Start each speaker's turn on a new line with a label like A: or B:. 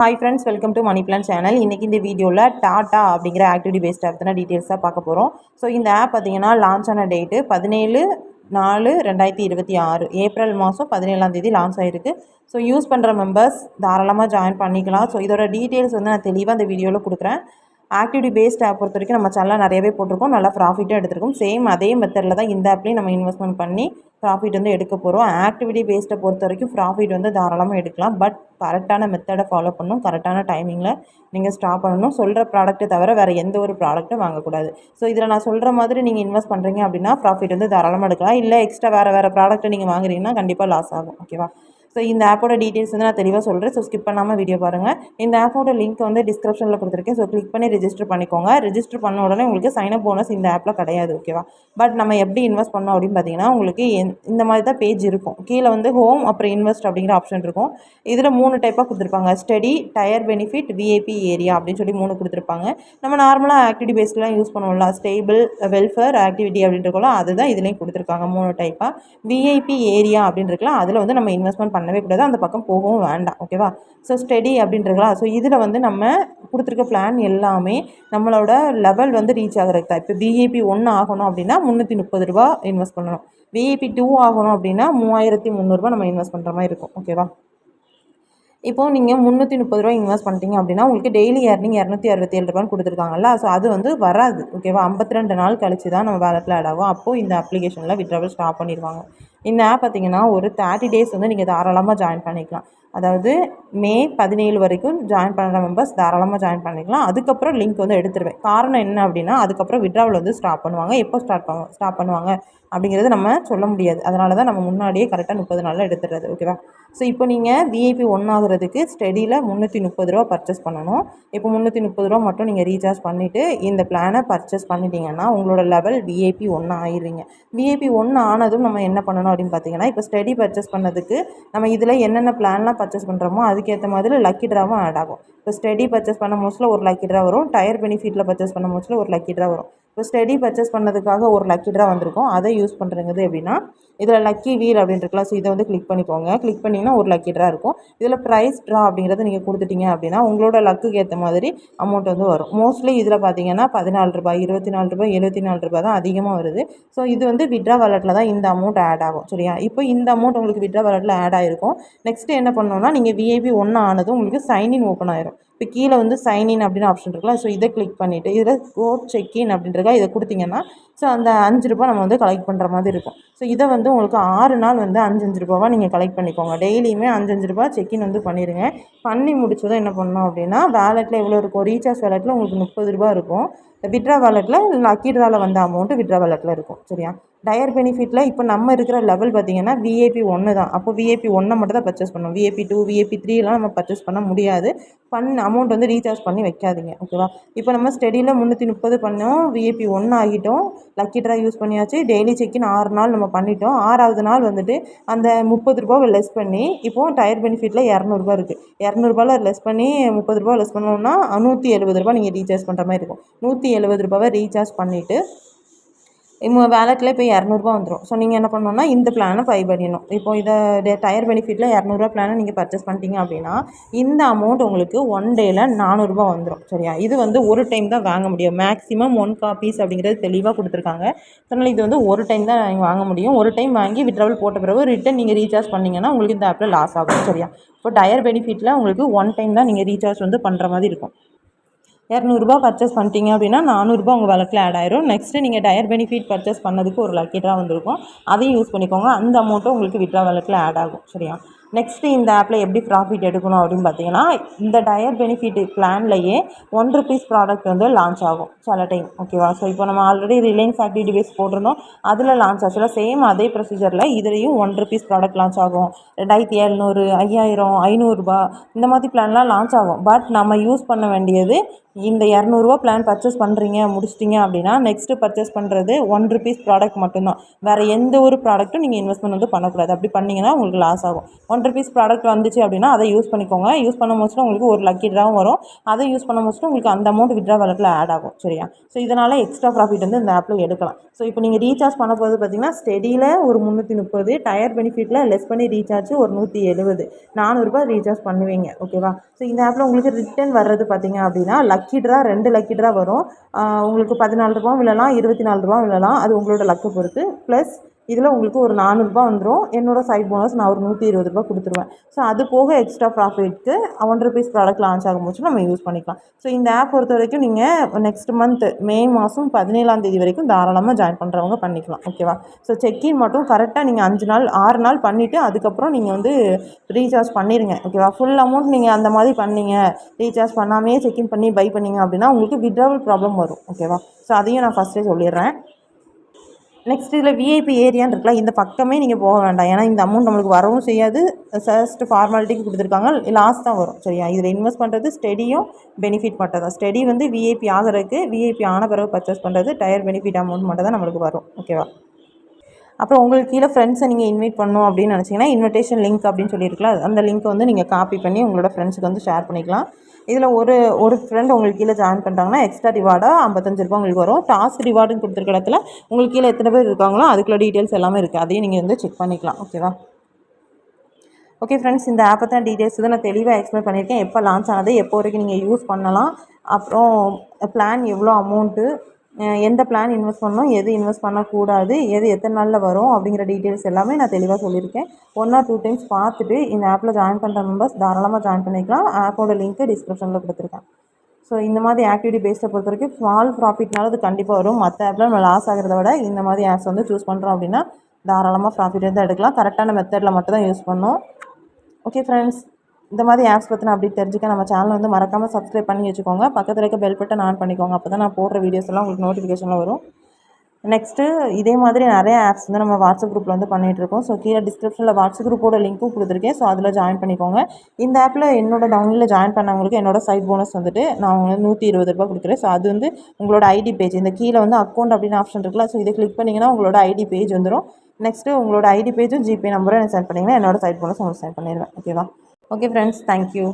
A: Hi friends, welcome to money plan channel. இன்றைக்கி இந்த வீடியோவில் டாட்டா அப்படிங்கிற ஆக்டிவிட்டி பேஸ்ட் ஆப் தான் டீட்டெயில்ஸாக பார்க்க போகிறோம். ஸோ இந்த ஆப் பார்த்திங்கன்னா லான்ச் ஆன டேட்டு 17/4/2026 ஏப்ரல் மாதம் 17ஆம் லான்ச் ஆகிருக்கு. ஸோ யூஸ் பண்ணுற மெம்பர்ஸ் தாராளமாக ஜாயின் பண்ணிக்கலாம். ஸோ இதோட டீட்டெயில்ஸ் வந்து நான் தெளிவாக இந்த வீடியோவில் கொடுக்குறேன். ஆக்டிவிட்டி பேஸ்ட் ஆப் பொறுத்த வரைக்கும் நம்ம சேனலில் நிறையவே போட்டிருக்கோம், நல்லா ப்ராஃபிட்டும் எடுத்திருக்கோம். சேம் அதே மெத்தடில் தான் இந்த ஆப்லேயும் நம்ம இன்வெஸ்ட்மெண்ட் பண்ணி ப்ராஃபிட் வந்து எடுக்க போகிறோம். ஆக்டிவிட்டி பேஸ்ட்டை பொறுத்த வரைக்கும் ப்ராஃபிட் வந்து தாராளமாக எடுக்கலாம். பட் கரெக்டான மெத்தடை ஃபாலோ பண்ணணும், கரெக்டான டைமிங்கில் நீங்கள் ஸ்டாப் பண்ணணும். சொல்கிற ப்ராடக்ட்டை தவிர வேறு எந்த ஒரு ப்ராடக்ட்டும் வாங்கக்கூடாது. ஸோ இதில் நான் சொல்கிற மாதிரி நீங்கள் இன்வெஸ்ட் பண்ணுறீங்க அப்படின்னா ப்ராஃபிட் வந்து தாராளமாக எடுக்கலாம். இல்லை எக்ஸ்ட்ரா வேறு ப்ராடக்ட்டை நீங்கள் வாங்குறீங்கன்னா கண்டிப்பாக லாஸ் ஆகும். ஓகேவா? ஸோ இந்த ஆப்போட டீட்டெயில்ஸ் வந்து நான் தெளிவாக சொல்கிறேன். ஸோ ஸ்கிப் பண்ணாமல் வீடியோ பாருங்கள். இந்த ஆப்போட லிங்க் வந்து டிஸ்கிரிப்ஷனில் கொடுத்துருக்கேன். ஸோ கிளிக் பண்ணி ரெஜிஸ்டர் பண்ணிக்கோங்க. ரெஜிஸ்டர் பண்ண உடனே உங்களுக்கு சைன் அப் போனஸ் இந்த ஆப்பில் கிடையாது. ஓகேவா? பட் நம்ம எப்படி இன்வெஸ்ட் பண்ணோம் அப்படின்னு பார்த்தீங்கன்னா உங்களுக்கு இந்த மாதிரி தான் பேஜ் இருக்கும். கீழே வந்து ஹோம் அப்புறம் இன்வெஸ்ட் அப்படிங்கிற ஆப்ஷன் இருக்கும். இதில் 3 டைப்பாக கொடுத்துருப்பாங்க. Study, tyre benefit, VIP area அப்படின்னு சொல்லி 3 கொடுத்துருப்பாங்க. நம்ம நார்மலாக ஆக்டிவிட்டி பேஸ்லாம் யூஸ் பண்ணுவோம்ல, ஸ்டேபிள், வெல்ஃபேர், ஆக்டிவிட்டி அப்படின்றக்கலாம், அதுதான் இதுலேயும் கொடுத்துருக்காங்க 3 டைப்பாக. விஐபி ஏரியா அப்படின்றக்கலாம் அதில் வந்து நம்ம இன்வெஸ்ட்மெண்ட் பண்ணவே கூடாது, அந்த பக்கம் போகவும் வேண்டாம். ஓகேவா? So study அப்படின்றக்கலாம். ஸோ இதில் வந்து நம்ம கொடுத்துருக்க பிளான் எல்லாமே நம்மளோட லெவல் வந்து ரீச் ஆகிறதுக்கு தான். இப்போ விஐபி 1 ஆகணும் அப்படின்னா 330 ரூபா இன்வெஸ்ட் பண்ணணும். விஐபி 2 ஆகணும் அப்படின்னா 3300 நம்ம இன்வெஸ்ட் பண்ணுற மாதிரி இருக்கும். ஓகேவா? இப்போது நீங்கள் 330 ரூபா இன்வெஸ்ட் பண்ணிட்டீங்க அப்படின்னா உங்களுக்கு டெய்லி ஏர்னிங் 267 ரூபான்னு கொடுத்துருக்காங்கல்ல. ஸோ அது வந்து வராது. ஓகேவா? 52 நாள் கழிச்சு தான் நம்ம வேலெட்டில் ஆட் ஆகும். அப்போது இந்த அப்ளிகேஷனில் வித்ட்ராவல் ஸ்டாப் பண்ணிடுவாங்க. இந்த ஆப் பார்த்திங்கன்னா ஒரு 30 டேஸ் வந்து நீங்கள் தாராளமாக ஜாயின் பண்ணிக்கலாம். அதாவது மே 17 வரைக்கும் ஜாயின் பண்ணுற மெம்பர்ஸ் தாராளமாக ஜாயின் பண்ணிக்கலாம். அதுக்கப்புறம் லிங்க் வந்து எடுத்துருவேன். காரணம் என்ன அப்படின்னா அதுக்கப்புறம் வித்ட்ராவல் வந்து ஸ்டாப் பண்ணுவாங்க. எப்போ ஸ்டாப் பண்ணுவாங்க அப்படிங்கிறது நம்ம சொல்ல முடியாது. அதனால தான் நம்ம முன்னாடியே கரெக்டாக 30 நாளில் எடுத்துடுறது. ஓகேவா? ஸோ இப்போ நீங்கள் விஐபி 1 ஆகிறதுக்கு ஸ்டடியில் 330 ரூபா பர்ச்சேஸ் பண்ணணும். இப்போ 330 ரூபா மட்டும் நீங்கள் ரீசார்ஜ் பண்ணிவிட்டு இந்த பிளானை பர்ச்சேஸ் பண்ணிட்டீங்கன்னா உங்களோட லெவல் விஐபி 1 ஆயிடுவீங்க. விஐபி 1 ஆனதும் நம்ம என்ன பண்ணணும் அப்படின்னு பார்த்தீங்கன்னா, இப்போ ஸ்டடி பர்ச்சேஸ் பண்ணதுக்கு நம்ம இதில் என்னென்ன பிளான்லாம் பர்ச்சேஸ் பண்ணுறோமோ அதுக்கேற்ற மாதிரி லக்கி ட்ராவும் ஆட் ஆகும். இப்போ ஸ்டடி பர்ச்சேஸ் பண்ண மோஸ்ட்டில் ஒரு லக்கி ட்ரா வரும். டயர் பெனிஃபிட்டில் பர்ச்சேஸ் பண்ண மோஸ்ட்டில் ஒரு லக்கி ட்ரா வரும். இப்போ ஸ்டடி பர்ச்சேஸ் பண்ணதுக்காக ஒரு லக்கி ட்ரா வந்திருக்கும். அதை யூஸ் பண்ணுறது எப்படின்னா, இதில் லக்கி வீல் அப்படின்னு இருக்கலாம். ஸோ இதை வந்து கிளிக் பண்ணிக்கோங்க. கிளிக் பண்ணிங்கன்னா ஒரு லக்கி ட்ரா இருக்கும். இதில் ப்ரைஸ் ட்ரா அப்படிங்கிறத நீங்கள் கொடுத்துட்டீங்க அப்படின்னா உங்களோட லக்குக்கு ஏற்ற மாதிரி அமௌண்ட் வந்து வரும். மோஸ்ட்லி இதில் பார்த்தீங்கன்னா 14 ரூபாய், 24 ரூபாய், 74 ரூபாய் தான் அதிகமாக வருது. ஸோ இது வந்து வித்ட்ரா வாலெட்டில் தான் இந்த அமௌண்ட் ஆட் ஆகும். சரியா? இப்போ இந்த அமௌண்ட் உங்களுக்கு வித்ட்ரா வாலெட்டில் ஆட் ஆகிருக்கும். நெக்ஸ்ட்டு என்ன பண்ணணும்னா, நீங்கள் விஐபி 1 ஆனதும் உங்களுக்கு சைன்இன் ஓப்பன் ஆயிரும். இப்போ கீழே வந்து சைன்இன் அப்படின்னு ஆப்ஷன் இருக்குல்ல. ஸோ இதை கிளிக் பண்ணிவிட்டு இதில் கோட் செக்இன் அப்படின்றக்கா இதை கொடுத்தீங்கன்னா ஸோ அந்த 5 ரூபா நம்ம வந்து கலெக்ட் பண்ணுற மாதிரி இருக்கும். ஸோ இதை வந்து உங்களுக்கு 6 நாள் வந்து 5 ரூபாவாக நீங்கள் கலெக்ட் பண்ணிக்கோங்க. டெய்லியுமே 5 ரூபா செக்இன் வந்து பண்ணிடுங்க. பண்ணி முடிச்சதும் என்ன பண்ணணும் அப்படின்னா, வேலெட்டில் எவ்வளோ இருக்கும், ரீசார்ஜ் வேலெட்டில் உங்களுக்கு 30 ரூபா இருக்கும். வித்ட்ரா வாலெட்டில் லக்கி ட்ராவில் வந்த அமௌண்ட்டு வித்ட்ரா வாலெட்டில் இருக்கும். சரியா? டயர் பெனிஃபிட்டில் இப்போ நம்ம இருக்கிற லெவல் பார்த்திங்கன்னா விஐபி 1 தான். அப்போ விஐபி 1 மட்டும் தான் பர்ச்சேஸ் பண்ணணும். விஐபி 2, விஐபி 3 நம்ம பர்ச்சேஸ் பண்ண முடியாது. அமௌண்ட் வந்து ரீசார்ஜ் பண்ணி வைக்காதீங்க. ஓகேவா? இப்போ நம்ம ஸ்டடியில் 330 பண்ணோம், விஐபி 1 ஆகிட்டோம், லக்கி ட்ரா யூஸ் பண்ணியாச்சு, டெய்லி செக்இன் 6 நாள் நம்ம பண்ணிட்டோம். 6ஆவது நாள் வந்துட்டு அந்த 30 ரூபாவை லெஸ் பண்ணி இப்போது டயர் பெனிஃபிட்டில் 200 ரூபா இருக்குது. 200 ரூபாயில் லெஸ் பண்ணி 30 ரூபா லெஸ் பண்ணோம்னா 170 ரூபா நீங்கள் ரீசார்ஜ் பண்ணுற மாதிரி இருக்கும். 170 ரூபாவை ரீசார்ஜ் பண்ணிவிட்டு வேலெட்டில் இப்போ 200 வந்துடும். ஸோ நீங்கள் என்ன பண்ணணும்னா இந்த பிளானை பை பண்ணிடணும். இப்போ இதை டயர் பெனிஃபிட்டில் 200 பிளானை நீங்கள் பர்ச்சேஸ் பண்ணிட்டீங்க அப்படின்னா இந்த அமௌண்ட் உங்களுக்கு 1 டேயில் 400 வந்துடும். சரியா? இது வந்து ஒரு டைம் தான் வாங்க முடியும். மேக்ஸிமம் 1 காப்பீஸ் அப்படிங்கிறது தெளிவாக கொடுத்துருக்காங்க. அதனால் இது வந்து ஒரு டைம் தான் நீங்கள் வாங்க முடியும். ஒரு டைம் வாங்கி வித்ட்ராவல் போட்ட பிறகு ரிட்டன் நீங்கள் ரீசார்ஜ் பண்ணிங்கன்னா உங்களுக்கு இந்த ஆப்பில் லாஸ் ஆகும். சரியா? இப்போ டயர் பெனிஃபிட்டில் உங்களுக்கு 1 டைம் தான் நீங்கள் ரீசார்ஜ் வந்து பண்ணுற மாதிரி இருக்கும். 200 ரூபா பர்ச்சேஸ் பண்ணிட்டீங்க அப்படின்னா 400 ரூபா உங்கள் வேலெட்டில் ஆட் ஆயிரும். நெக்ஸ்ட்டு நீங்கள் டயர் பெனிஃபிட் பர்ச்சேஸ் பண்ணதுக்கு ஒரு லக்கி ட்ரா வந்திருக்கும். அதையும் யூஸ் பண்ணிக்கோங்க. அந்த அமௌண்ட்டும் உங்களுக்கு வித்ட்ரா வாலெட்டில் ஆட் ஆகும். சரியா? நெக்ஸ்ட்டு இந்த ஆப்பில் எப்படி ப்ராஃபிட் எடுக்கணும் அப்படின்னு பார்த்தீங்கன்னா, இந்த டயர் பெனிஃபிட் பிளான்லேயே 1 ருபீஸ் ப்ராடக்ட் வந்து லான்ச் ஆகும் சில டைம். ஓகேவா? ஸோ இப்போ நம்ம ஆல்ரெடி ரிலையன்ஸ் ஆக்டிவிட்டி பேஸ் போட்டிருந்தோம், அதில் லான்ச் ஆச்சுல. சேம் அதே ப்ரொசீஜரில் இதுலேயும் 1 ருபீஸ் ப்ராடக்ட் லான்ச் ஆகும். 2700, 5000, 500 ரூபா இந்த மாதிரி பிளான்லாம் லான்ச் ஆகும். பட் நம்ம யூஸ் பண்ண வேண்டியது இந்த இரநூறுவா பிளான் பர்ச்சேஸ் பண்ணுறீங்க முடிச்சிட்டிங்க அப்படின்னா நெக்ஸ்ட்டு பர்ச்சேஸ் பண்ணுறது ₹1 ப்ராடக்ட் மட்டும்தான். வேறு எந்த ஒரு ப்ராடக்ட்டும் நீங்கள் இன்வெஸ்ட்மெண்ட் வந்து பண்ணக்கூடாது. அப்படி பண்ணிங்கன்னா உங்களுக்கு லாஸ் ஆகும். ₹1 ப்ராடக்ட் வந்துச்சு அப்படின்னா அதை யூஸ் பண்ணிக்கோங்க. யூஸ் பண்ண முடிச்சுட்டு உங்களுக்கு ஒரு லக்கி ட்ராவும் வரும். அதை யூஸ் பண்ண முடிச்சுட்டு உங்களுக்கு அந்த அமௌண்ட் வித்ட்ரா வாலெட்டில் ஆட் ஆகும். சரியா? ஸோ இதனால் எக்ஸ்ட்ரா ப்ராஃபிட் வந்து இந்த ஆப்பில் எடுக்கலாம். ஸோ இப்போ நீங்கள் ரீசார்ஜ் பண்ண போகிறது பார்த்தீங்கன்னா ஸ்டெடியில் ஒரு 330, டயர் பெனிஃபிட்டில் லெஸ் பண்ணி ரீசார்ஜ் ஒரு 170, ₹400 ரீசார்ஜ் பண்ணுவீங்க. ஓகேவா? ஸோ இந்த ஆப்பில் உங்களுக்கு ரிட்டர்ன் வர்றது பார்த்தீங்க அப்படின்னா லக்கி ட்ரா 2 லக்கி ட்ரா வரும். உங்களுக்கு ₹14 விழலாம், ₹24 விழலாம். அது உங்களோட லக்கை பொறுத்து. ப்ளஸ் இதில் உங்களுக்கு ஒரு ₹400 வந்துடும். என்னோடய சைட் போனஸ் நான் ஒரு ₹120 கொடுத்துருவேன். ஸோ அது போக எக்ஸ்ட்ரா ப்ராஃபிட்க்கு ₹1 ப்ராடக்ட் லான்ச் ஆகும்போது நம்ம யூஸ் பண்ணிக்கலாம். ஸோ இந்த ஆப் பொறுத்த வரைக்கும் நீங்கள் நெக்ஸ்ட் மந்த் மே மாதம் 17ஆம் தேதி வரைக்கும் தாராளமாக ஜாயின் பண்ணுறவங்க பண்ணிக்கலாம். ஓகேவா? ஸோ செக்இன் மட்டும் கரெக்டாக நீங்கள் 5 நாள் 6 நாள் பண்ணிவிட்டு அதுக்கப்புறம் நீங்கள் வந்து ரீசார்ஜ் பண்ணிடுங்க. ஓகேவா? ஃபுல் அமௌண்ட் நீங்கள் அந்த மாதிரி பண்ணீங்க, ரீசார்ஜ் பண்ணாமையே செக்இன் பண்ணி பை பண்ணிங்க அப்படின்னா உங்களுக்கு வித்ட்ராவல் ப்ராப்ளம் வரும். ஓகேவா? ஸோ அதையும் நான் ஃபஸ்ட்டே சொல்லிடுறேன். நெக்ஸ்ட் இதில் விஐபி ஏரியான்னு இருக்கலாம். இந்த பக்கமே நீங்கள் போக வேண்டாம். ஏன்னா இந்த அமௌண்ட் நம்மளுக்கு வரவும் செய்யாது. ஃபர்ஸ்ட் ஃபார்மாலிட்டிக்கு கொடுத்துருக்காங்க, லாஸ் தான் வரும். சரியா? இதில் இன்வெஸ்ட் பண்ணுறது ஸ்டெடியும் பெனிஃபிட் மட்டும் தான். ஸ்டெடி வந்து விஐபி ஆகிறதுக்கு, விஐபி ஆன பிறகு பர்ச்சேஸ் பண்ணுறது டயர் பெனிஃபிட் அமௌண்ட் மட்டும் தான் நம்மளுக்கு வரும். ஓகேவா? அப்புறம் உங்களுக்கு கீழே ஃப்ரெண்ட்ஸை நீங்கள் இன்வைட் பண்ணணும் அப்படின்னு நினச்சிங்கன்னா இன்விடேஷன் லிங்க் அப்படின்னு சொல்லியிருக்கலாம். அந்த லிங்க்கை வந்து நீங்கள் காப்பி பண்ணி உங்களோட ஃப்ரெண்ட்ஸுக்கு வந்து ஷேர் பண்ணிக்கலாம். இதில் ஒரு ஃப்ரெண்ட் உங்களுக்கு கீழே ஜாயின் பண்ணுறாங்கன்னா எக்ஸ்ட்ரா ரிவார்டாக ₹55 உங்களுக்கு வரும். டாஸ்க் ரிவார்டுன்னு கொடுத்துருக்க இடத்துல உங்களுக்கு கீழே எத்தனை பேர் இருக்காங்களோ அதுக்குள்ள டீட்டெயில்ஸ் எல்லாமே இருக்குது. அதையும் நீங்கள் வந்து செக் பண்ணிக்கலாம். ஓகேவா? ஓகே ஃப்ரெண்ட்ஸ், இந்த ஆப்பை தான் டீட்டெயில்ஸ் தான் நான் தெளிவாக எக்ஸ்பிளைன் பண்ணியிருக்கேன். எப்போ லான்ச் ஆனது, எப்போ வரைக்கும் நீங்கள் யூஸ் பண்ணலாம், அப்புறம் பிளான் எவ்வளோ அமௌண்ட்டு, எந்த பிளான் இன்வெஸ்ட் பண்ணணும், எது இன்வெஸ்ட் பண்ணக்கூடாது, எது எத்தனை நாளில் வரும் அப்படிங்கிற டீட்டெயில்ஸ் எல்லாமே நான் தெளிவாக சொல்லியிருக்கேன். 1 or 2 டைம்ஸ் பார்த்துட்டு இந்த ஆப்பில் ஜாயின் பண்ணுற மெம்பர்ஸ் தாராளமாக ஜாயின் பண்ணிக்கலாம். ஆப்போட லிங்க்கு டிஸ்கிரிப்ஷனில் கொடுத்துருக்கேன். ஸோ இந்த மாதிரி ஆக்டிவிட்டி பேஸ்ட்டை பொறுத்த வரைக்கும் ஸ்மால் ப்ராஃபிட்னால அது கண்டிப்பாக வரும். மற்ற ஆப்பில் நம்ம லாஸ் ஆகிறத விட இந்த மாதிரி ஆப்ஸ் வந்து சூஸ் பண்ணுறோம் அப்படின்னா தாராளமாக ப்ராஃபிட் வந்து எடுக்கலாம். கரெக்டான மெத்தடில் மட்டும் தான் யூஸ் பண்ணணும். ஓகே ஃப்ரெண்ட்ஸ், இந்த மாதிரி ஆப்ஸ் பற்றின அப்படி தெரிஞ்சுக்க நம்ம சேனலை வந்து மறக்காமல் சப்ஸ்கிரைப் பண்ணி வச்சுக்கோங்க. பக்கத்தில் இருக்க பெல் பட்டன் ஆன் பண்ணிக்கோங்க. அப்போ தான் நான் போடுற வீடியோஸ் எல்லாம் உங்களுக்கு நோட்டிஃபிகேஷனில் வரும். நெக்ஸ்ட்டு இதே மாதிரி நிறைய ஆப்ஸ் வந்து நம்ம வாட்ஸ்அப் குரூப்பில் வந்து பண்ணிகிட்ருக்கோம். ஸோ கீழே டிஸ்கிரிப்ஷனில் வாட்ஸ்அப் குரூப்போட லிங்க்கும் கொடுத்துருக்கேன். ஸோ அதில் ஜாயின் பண்ணிக்கோங்க. இந்த ஆப்பில் என்னோட டவுன்லோடில் ஜாயின் பண்ணவங்களுக்கு என்னோட சைட் போனஸ் வந்துட்டு நான் உங்களுக்கு ₹120 கொடுக்குறேன். ஸோ அது வந்து உங்களோட ஐடி பேஜ், இந்த கீழே வந்து அக்கௌண்ட் அப்படின்னு ஆப்ஷன் இருக்குல்ல, ஸோ இதை கிளிக் பண்ணிங்கன்னா உங்களோட ஐடி பேஜ் வந்துடும். நெக்ஸ்ட்டு உங்களோட ஐடி பேஜும் ஜிபே நம்பரும் எனக்கு சென்ட் பண்ணிங்கன்னா என்னோட சைட் போனஸ் உங்களுக்கு சென்ட் பண்ணிடுவேன். ஓகேவா? Okay friends, thank you.